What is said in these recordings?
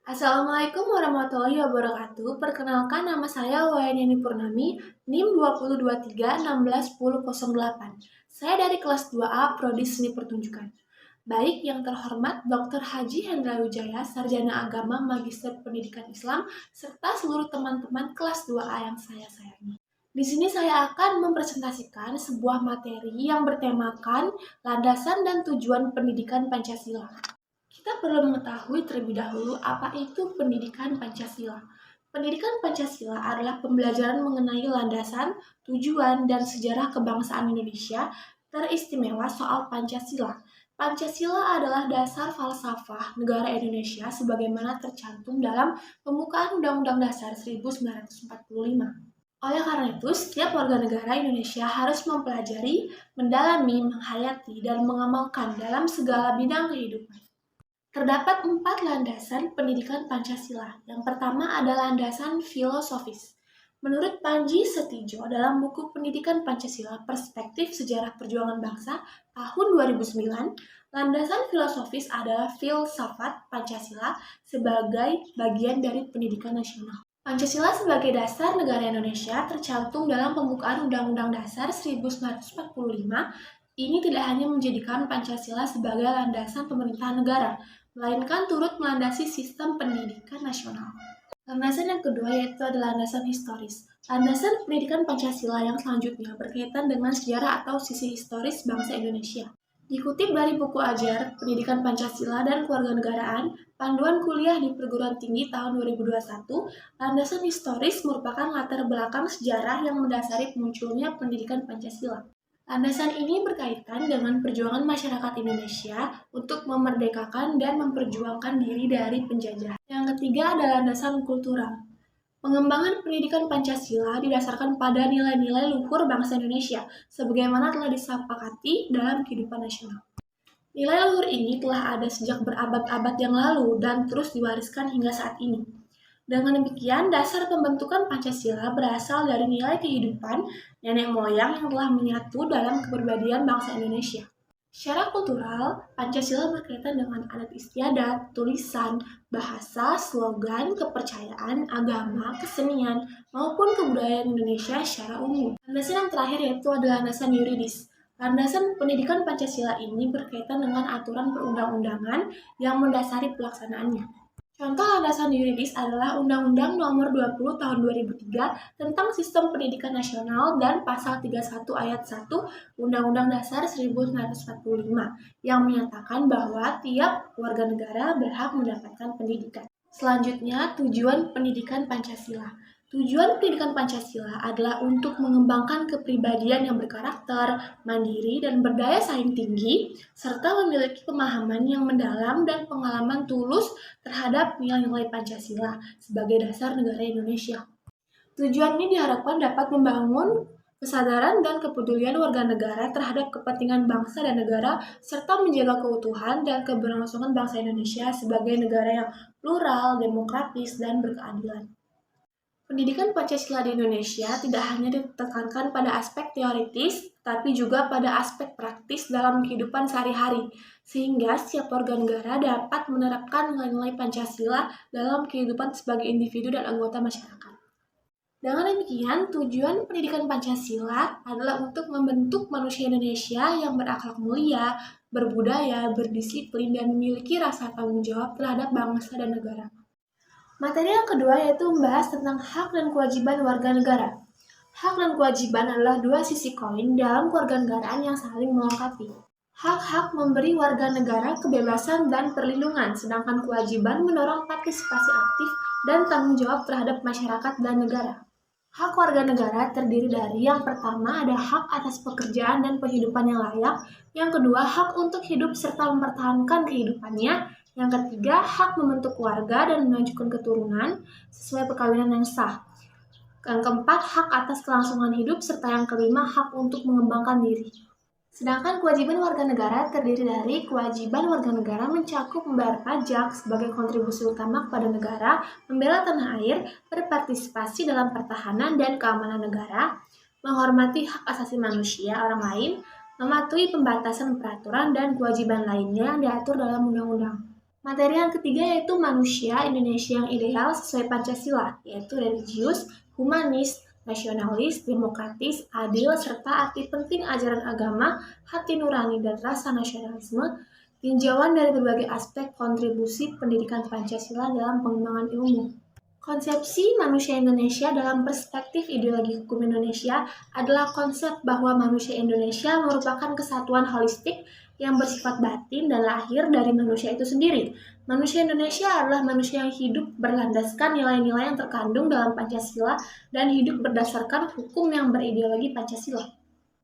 Assalamualaikum warahmatullahi wabarakatuh. Perkenalkan nama saya Wayani Purnami, NIM 2023161008. Saya dari kelas 2A Prodi Seni Pertunjukan. Baik yang terhormat Dr. Haji Hendra Wijaya, Sarjana Agama Magister Pendidikan Islam, serta seluruh teman-teman kelas 2A yang saya sayangi. Di sini saya akan mempresentasikan sebuah materi yang bertemakan landasan dan tujuan pendidikan Pancasila. Kita perlu mengetahui terlebih dahulu apa itu pendidikan Pancasila. Pendidikan Pancasila adalah pembelajaran mengenai landasan, tujuan, dan sejarah kebangsaan Indonesia, teristimewa soal Pancasila. Pancasila adalah dasar falsafah negara Indonesia sebagaimana tercantum dalam pembukaan Undang-Undang Dasar 1945. Oleh karena itu, setiap warga negara Indonesia harus mempelajari, mendalami, menghayati, dan mengamalkan dalam segala bidang kehidupan. Terdapat 4 landasan pendidikan Pancasila. Yang pertama adalah landasan filosofis. Menurut Panji Setijo dalam buku Pendidikan Pancasila Perspektif Sejarah Perjuangan Bangsa tahun 2009, landasan filosofis adalah filsafat Pancasila sebagai bagian dari pendidikan nasional. Pancasila sebagai dasar negara Indonesia tercantum dalam pembukaan Undang-Undang Dasar 1945. Ini tidak hanya menjadikan Pancasila sebagai landasan pemerintahan negara, melainkan turut melandasi sistem pendidikan nasional. Landasan yang kedua yaitu adalah landasan historis. Landasan pendidikan Pancasila yang selanjutnya berkaitan dengan sejarah atau sisi historis bangsa Indonesia. Dikutip dari buku ajar Pendidikan Pancasila dan Kewarganegaraan, Panduan Kuliah di Perguruan Tinggi tahun 2021, landasan historis merupakan latar belakang sejarah yang mendasari munculnya pendidikan Pancasila. Landasan ini berkaitan dengan perjuangan masyarakat Indonesia untuk memerdekakan dan memperjuangkan diri dari penjajah. Yang ketiga adalah landasan kultural. Pengembangan pendidikan Pancasila didasarkan pada nilai-nilai luhur bangsa Indonesia, sebagaimana telah disepakati dalam kehidupan nasional. Nilai luhur ini telah ada sejak berabad-abad yang lalu dan terus diwariskan hingga saat ini. Dengan demikian, dasar pembentukan Pancasila berasal dari nilai kehidupan nenek moyang yang telah menyatu dalam kepribadian bangsa Indonesia. Secara kultural, Pancasila berkaitan dengan adat istiadat, tulisan, bahasa, slogan, kepercayaan, agama, kesenian, maupun kebudayaan Indonesia secara umum. Landasan yang terakhir yaitu adalah landasan yuridis. Landasan pendidikan Pancasila ini berkaitan dengan aturan perundang-undangan yang mendasari pelaksanaannya. Contoh landasan yuridis adalah Undang-Undang Nomor 20 Tahun 2003 tentang Sistem Pendidikan Nasional dan Pasal 31 Ayat 1 Undang-Undang Dasar 1945 yang menyatakan bahwa tiap warga negara berhak mendapatkan pendidikan. Selanjutnya, tujuan pendidikan Pancasila. Tujuan pendidikan Pancasila adalah untuk mengembangkan kepribadian yang berkarakter, mandiri, dan berdaya saing tinggi, serta memiliki pemahaman yang mendalam dan pengalaman tulus terhadap nilai-nilai Pancasila sebagai dasar negara Indonesia. Tujuan ini diharapkan dapat membangun kesadaran dan kepedulian warga negara terhadap kepentingan bangsa dan negara, serta menjaga keutuhan dan keberlangsungan bangsa Indonesia sebagai negara yang plural, demokratis, dan berkeadilan. Pendidikan Pancasila di Indonesia tidak hanya ditekankan pada aspek teoritis, tapi juga pada aspek praktis dalam kehidupan sehari-hari, sehingga setiap warga negara dapat menerapkan nilai-nilai Pancasila dalam kehidupan sebagai individu dan anggota masyarakat. Dengan demikian, tujuan pendidikan Pancasila adalah untuk membentuk manusia Indonesia yang berakhlak mulia, berbudaya, berdisiplin, dan memiliki rasa tanggung jawab terhadap bangsa dan negara. Materi yang kedua yaitu membahas tentang hak dan kewajiban warga negara. Hak dan kewajiban adalah dua sisi koin dalam kewarganegaraan yang saling melengkapi. Hak-hak memberi warga negara kebebasan dan perlindungan, sedangkan kewajiban mendorong partisipasi aktif dan tanggung jawab terhadap masyarakat dan negara. Hak warga negara terdiri dari yang pertama ada hak atas pekerjaan dan penghidupan yang layak, yang kedua hak untuk hidup serta mempertahankan kehidupannya, yang ketiga hak membentuk keluarga dan mengajukan keturunan sesuai perkawinan yang sah, yang keempat hak atas kelangsungan hidup, serta yang kelima hak untuk mengembangkan diri. Sedangkan kewajiban warga negara terdiri dari kewajiban warga negara mencakup membayar pajak sebagai kontribusi utama kepada negara, membela tanah air, berpartisipasi dalam pertahanan dan keamanan negara, menghormati hak asasi manusia orang lain, mematuhi pembatasan peraturan dan kewajiban lainnya yang diatur dalam undang-undang. Materi yang ketiga yaitu manusia Indonesia yang ideal sesuai Pancasila, yaitu religius, humanis, nasionalis, demokratis, adil, serta arti penting ajaran agama, hati nurani, dan rasa nasionalisme, tinjauan dari berbagai aspek kontribusi pendidikan Pancasila dalam pengembangan ilmu. Konsepsi manusia Indonesia dalam perspektif ideologi hukum Indonesia adalah konsep bahwa manusia Indonesia merupakan kesatuan holistik yang bersifat batin dan lahir dari manusia itu sendiri. Manusia Indonesia adalah manusia yang hidup berlandaskan nilai-nilai yang terkandung dalam Pancasila dan hidup berdasarkan hukum yang berideologi Pancasila.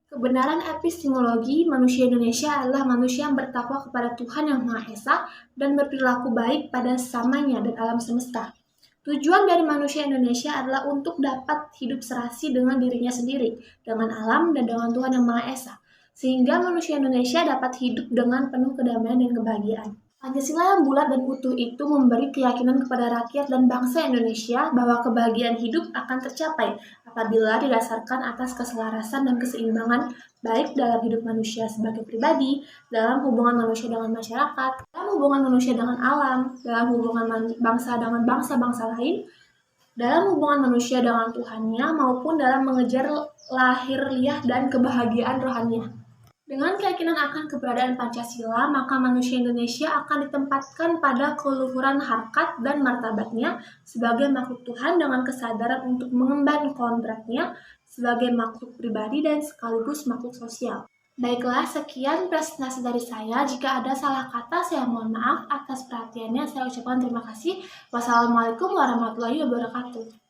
Kebenaran epistemologi manusia Indonesia adalah manusia yang bertakwa kepada Tuhan Yang Maha Esa dan berperilaku baik pada sesamanya dan alam semesta. Tujuan dari manusia Indonesia adalah untuk dapat hidup serasi dengan dirinya sendiri, dengan alam, dan dengan Tuhan Yang Maha Esa, sehingga manusia Indonesia dapat hidup dengan penuh kedamaian dan kebahagiaan. Pancasila yang bulat dan utuh itu memberi keyakinan kepada rakyat dan bangsa Indonesia bahwa kebahagiaan hidup akan tercapai apabila didasarkan atas keselarasan dan keseimbangan baik dalam hidup manusia sebagai pribadi, dalam hubungan manusia dengan masyarakat, dalam hubungan manusia dengan alam, dalam hubungan bangsa dengan bangsa-bangsa lain, dalam hubungan manusia dengan Tuhannya, maupun dalam mengejar lahiriah dan kebahagiaan rohaninya. Dengan keyakinan akan keberadaan Pancasila, maka manusia Indonesia akan ditempatkan pada keluhuran harkat dan martabatnya sebagai makhluk Tuhan dengan kesadaran untuk mengemban kodratnya sebagai makhluk pribadi dan sekaligus makhluk sosial. Baiklah, sekian presentasi dari saya. Jika ada salah kata, saya mohon maaf. Atas perhatiannya, saya ucapkan terima kasih. Wassalamualaikum warahmatullahi wabarakatuh.